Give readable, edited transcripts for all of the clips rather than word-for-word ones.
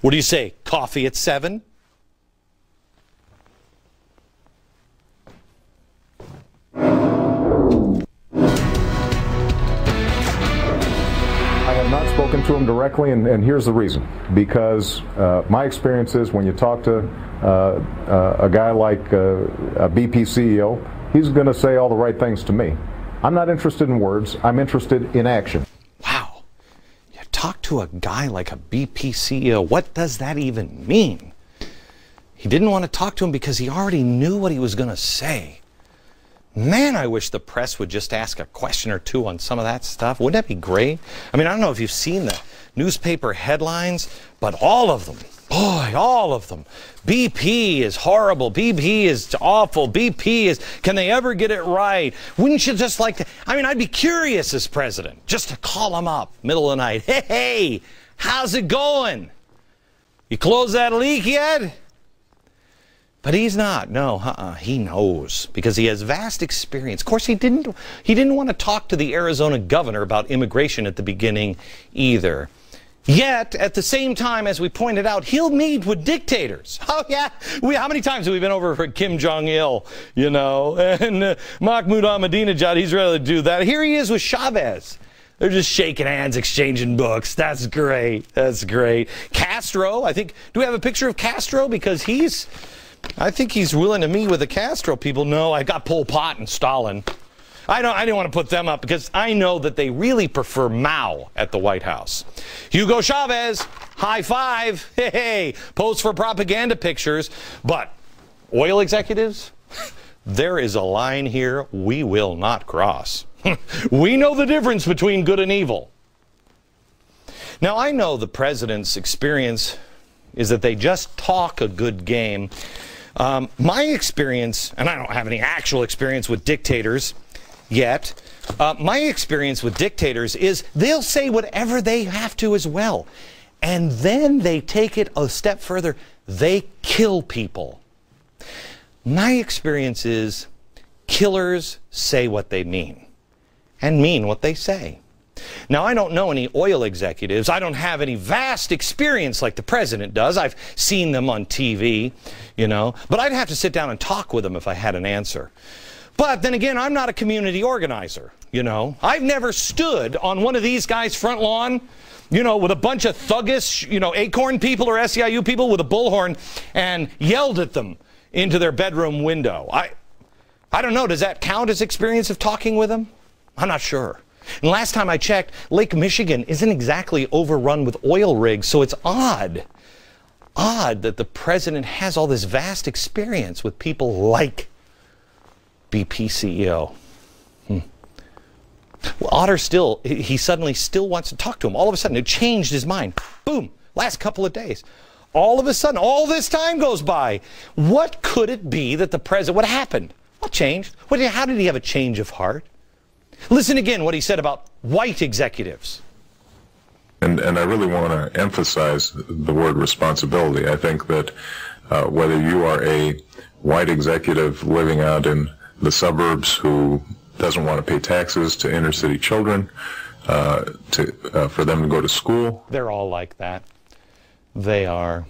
What do you say? Coffee at 7? I have not spoken to him directly, and here's the reason. Because my experience is when you talk to a guy like a BP CEO, he's going to say all the right things to me. I'm not interested in words. I'm interested in action. Wow. You talk to a guy like a BP CEO. What does that even mean? He didn't want to talk to him because he already knew what he was going to say. Man, I wish the press would just ask a question or two on some of that stuff. Wouldn't that be great? I mean, I don't know if you've seen the newspaper headlines, but all of them, boy, all of them. BP is horrible. BP is awful. BP is, can they ever get it right? Wouldn't you just like to, I mean, I'd be curious as president, just to call him up, middle of the night. Hey, how's it going? You closed that leak yet? But he's not. No, he knows because he has vast experience. Of course, he didn't want to talk to the Arizona governor about immigration at the beginning either. Yet, at the same time, as we pointed out, he'll meet with dictators. Oh, yeah. How many times have we been over for Kim Jong-il, you know? And Mahmoud Ahmadinejad, he's ready to do that. Here he is with Chavez. They're just shaking hands, exchanging books. That's great. That's great. Castro, I think, do we have a picture of Castro? Because I think he's willing to meet with the Castro people. No, I got Pol Pot and Stalin. I didn't want to put them up because I know that they really prefer Mao at the White House. Hugo Chavez, high five. Hey, pose for propaganda pictures. But oil executives, there is a line here we will not cross. We know the difference between good and evil. Now, I know the president's experience is that they just talk a good game. My experience, and I don't have any actual experience with dictators yet, my experience with dictators is they'll say whatever they have to as well. And then they take it a step further. They kill people. My experience is killers say what they mean and mean what they say. Now, I don't know any oil executives. I don't have any vast experience like the president does. I've seen them on TV, you know. But I'd have to sit down and talk with them if I had an answer. But then again, I'm not a community organizer, you know. I've never stood on one of these guys' front lawn, you know, with a bunch of thuggish, you know, Acorn people or SEIU people with a bullhorn and yelled at them into their bedroom window. I don't know. Does that count as experience of talking with them? I'm not sure. And last time I checked, Lake Michigan isn't exactly overrun with oil rigs, so it's odd that the president has all this vast experience with people like BP CEO. Well, odder still, he suddenly still wants to talk to him. All of a sudden, it changed his mind. Boom, last couple of days. All of a sudden, all this time goes by. What could it be that the president, what happened? What changed? How did he have a change of heart? Listen again what he said about white executives. And I really want to emphasize the word responsibility. I think that whether you are a white executive living out in the suburbs who doesn't want to pay taxes to inner city children, for them to go to school. They're all like that. They are.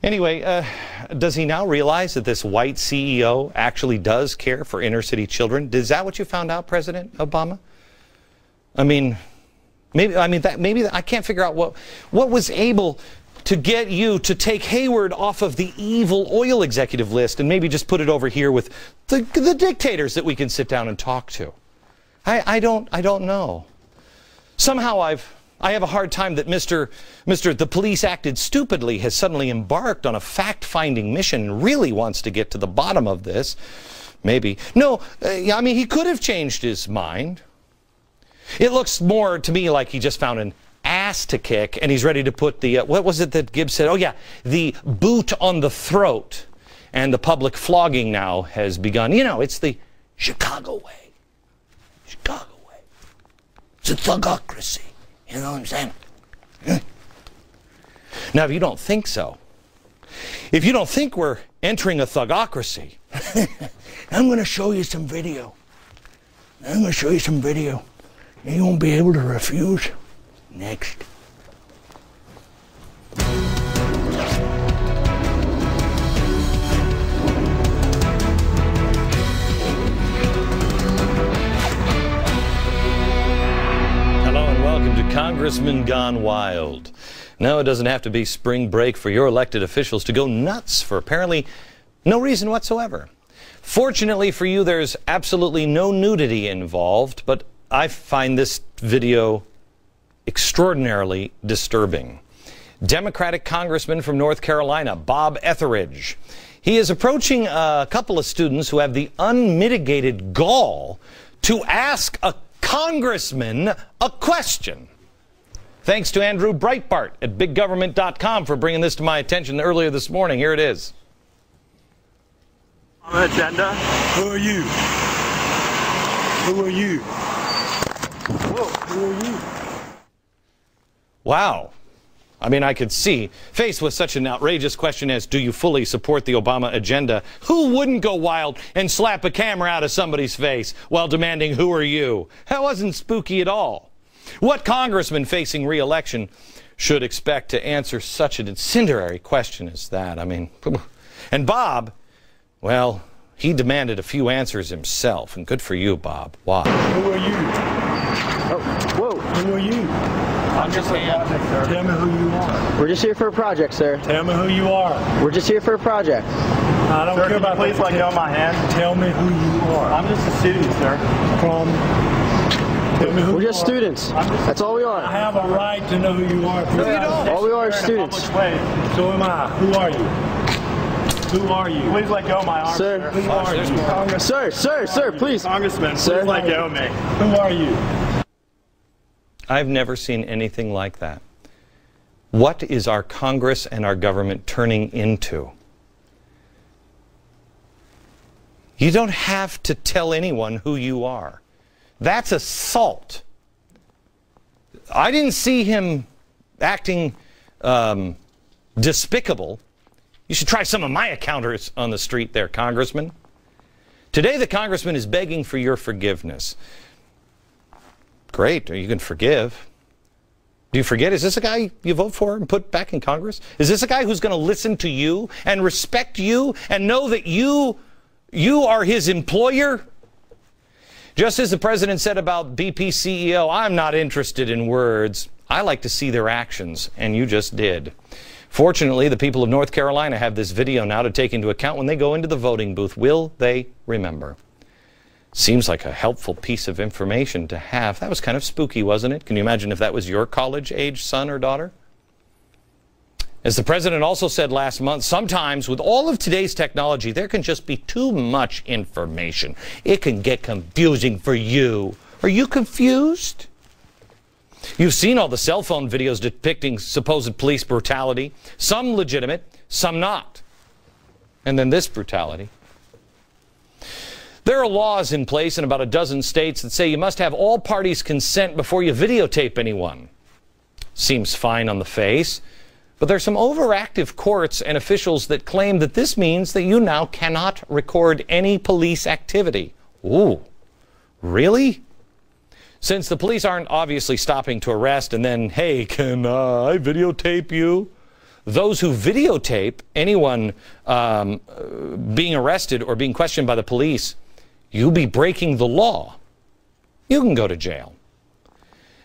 Anyway, does he now realize that this white CEO actually does care for inner city children? Is that what you found out, President Obama? I mean, maybe I can't figure out what was able to get you to take Hayward off of the evil oil executive list and maybe just put it over here with the dictators that we can sit down and talk to. I don't know. Somehow I have a hard time that Mr. The police acted stupidly has suddenly embarked on a fact-finding mission and really wants to get to the bottom of this. Maybe. No, I mean, he could have changed his mind. It looks more to me like he just found an ass to kick and he's ready to put the, what was it that Gibbs said? Oh, yeah, the boot on the throat. And the public flogging now has begun. You know, it's the Chicago way. Chicago way. It's a thugocracy. You know what I'm saying? Now, if you don't think so, if you don't think we're entering a thugocracy, I'm going to show you some video. I'm going to show you some video. You won't be able to refuse. Next. Congressman gone wild. No, it doesn't have to be spring break for your elected officials to go nuts for apparently no reason whatsoever. Fortunately for you, there's absolutely no nudity involved, but I find this video extraordinarily disturbing. Democratic Congressman from North Carolina, Bob Etheridge. He is approaching a couple of students who have the unmitigated gall to ask a congressman a question. Thanks to Andrew Breitbart at biggovernment.com for bringing this to my attention earlier this morning. Here it is. On the agenda. Who are you? Who are you? Whoa. Who are you? Wow. I mean, I could see, faced with such an outrageous question as, do you fully support the Obama agenda? Who wouldn't go wild and slap a camera out of somebody's face while demanding, who are you? That wasn't spooky at all. What congressman facing re-election should expect to answer such an incendiary question as that? I mean, and Bob, well, he demanded a few answers himself, and good for you, Bob. Why? Who are you? Oh, whoa. Who are you? I'm just a project, sir. Tell me who you are. We're just here for a project, sir. Tell me who you are. We're just here for a project. I don't Sir, care about please let go of my hand. Tell me who you are. I'm just a student, sir. From. Tell me who We're you just are. students. That's all we I are. have a right to know who you are. No, you don't. All we are is students. So am I. Who are you? Who are you? Please let go of my arm, Sir, who are you? Sir, please. Congressman, Sir, please let go of me. Who are you? I've never seen anything like that. What is our Congress and our government turning into? You don't have to tell anyone who you are. That's assault. I didn't see him acting despicable. You should try some of my encounters on the street there, Congressman. Today, the Congressman is begging for your forgiveness. Great, you can forgive. Do you forget? Is this a guy you vote for and put back in Congress? Is this a guy who's going to listen to you and respect you and know that you are his employer? Just as the president said about BP CEO, I'm not interested in words. I like to see their actions, and you just did. Fortunately, the people of North Carolina have this video now to take into account when they go into the voting booth. Will they remember? Seems like a helpful piece of information to have. That was kind of spooky, wasn't it? Can you imagine if that was your college-age son or daughter? As the president also said last month, sometimes with all of today's technology, there can just be too much information. It can get confusing for you. Are you confused? You've seen all the cell phone videos depicting supposed police brutality, some legitimate, some not. And then this brutality. There are laws in place in about a dozen states that say you must have all parties' consent before you videotape anyone. Seems fine on the face, but there's some overactive courts and officials that claim that this means that you now cannot record any police activity. Ooh, really? Since the police aren't obviously stopping to arrest and then, hey, can I videotape you? Those who videotape anyone being arrested or being questioned by the police, you'll be breaking the law. You can go to jail.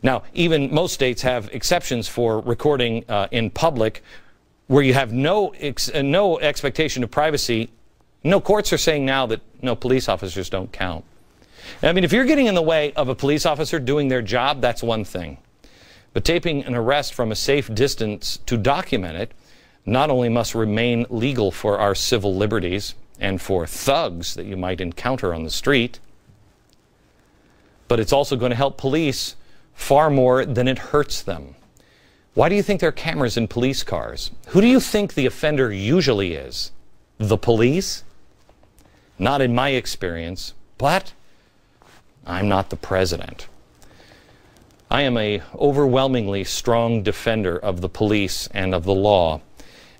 Now, even most states have exceptions for recording in public where you have no expectation of privacy. No courts are saying now that no, police officers don't count. I mean, if you're getting in the way of a police officer doing their job, that's one thing. But taping an arrest from a safe distance to document it not only must remain legal for our civil liberties and for thugs that you might encounter on the street, but it's also going to help police far more than it hurts them. Why do you think there are cameras in police cars? Who do you think the offender usually is? The police? Not in my experience, but I'm not the president. I am an overwhelmingly strong defender of the police and of the law,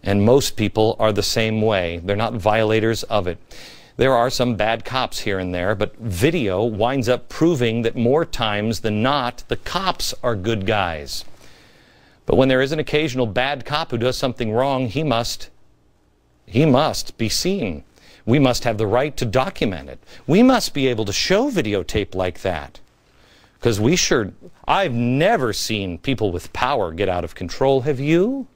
and most people are the same way. They're not violators of it. There are some bad cops here and there, but video winds up proving that more times than not, the cops are good guys. But when there is an occasional bad cop who does something wrong, he must be seen. We must have the right to document it. We must be able to show videotape like that. Because I've never seen people with power get out of control. Have you?